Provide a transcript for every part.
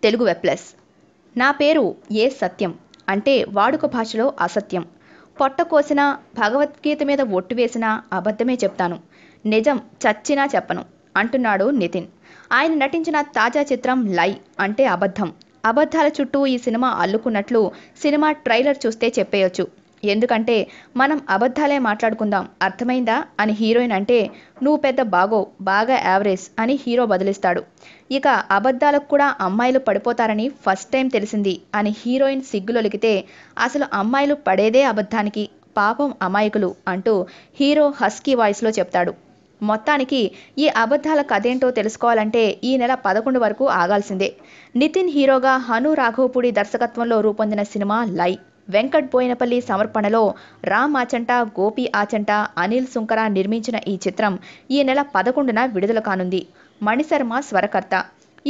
Telugu web plus. నా పేరు ఏ సత్యం అంటే వాడుక భాషలో అసత్యం. పొట్ట కోసినా, భగవద్గీత మీద ఒట్టు వేసినా అబద్ధమే చెప్తాను. నిజం చచ్చినా చెప్పను అంటున్నాడు నితిన్. ఆయన నటించిన తాజా చిత్రం లై అంటే అబద్ధం. అబద్ధాల చుట్టూ ఈ సినిమా అల్లుకున్నట్లు సినిమా ట్రైలర్ చూస్తే చెప్పేయొచ్చు. ఎందుకంటే మనం అబద్ధాలే మాట్లాడుకుందాం అర్థమైందా అని హీరోయిన్ అంటే, నువ్వు పెద్ద బాగా యావరేజ్ అని హీరో బదిలిస్తాడు. ఇక అబద్ధాలకు కూడా అమ్మాయిలు పడిపోతారని ఫస్ట్ టైం తెలిసింది అని హీరోయిన్ సిగ్గులొలికితే, అసలు అమ్మాయిలు పడేదే అబద్ధానికి, పాపం అమాయకులు అంటూ హీరో హస్కీ వాయిస్లో చెప్తాడు. మొత్తానికి ఈ అబద్ధాల కథేంటో తెలుసుకోవాలంటే ఈ నెల 11 వరకు ఆగాల్సిందే. నితిన్ హీరోగా హను రాఘవపూడి దర్శకత్వంలో రూపొందిన సినిమా లై. వెంకట్ బోయినపల్లి సమర్పణలో రామ్ ఆచంట, గోపి ఆచంట, అనిల్ సుంకర నిర్మించిన ఈ చిత్రం ఈ నెల 11న విడుదల కానుంది. మణిశర్మ స్వరకర్త.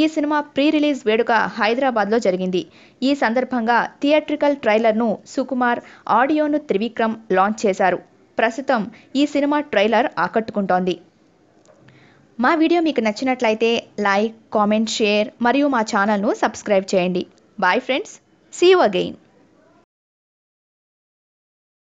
ఈ సినిమా ప్రీ రిలీజ్ వేడుక హైదరాబాద్లో జరిగింది. ఈ సందర్భంగా థియేట్రికల్ ట్రైలర్ను సుకుమార్, ఆడియోను త్రివిక్రమ్ లాంచ్ చేశారు. ప్రస్తుతం ఈ సినిమా ట్రైలర్ ఆకట్టుకుంటోంది. మా వీడియో మీకు నచ్చినట్లయితే లైక్, కామెంట్, షేర్ మరియు మా ఛానల్ను సబ్స్క్రైబ్ చేయండి. Bye friends, see you again.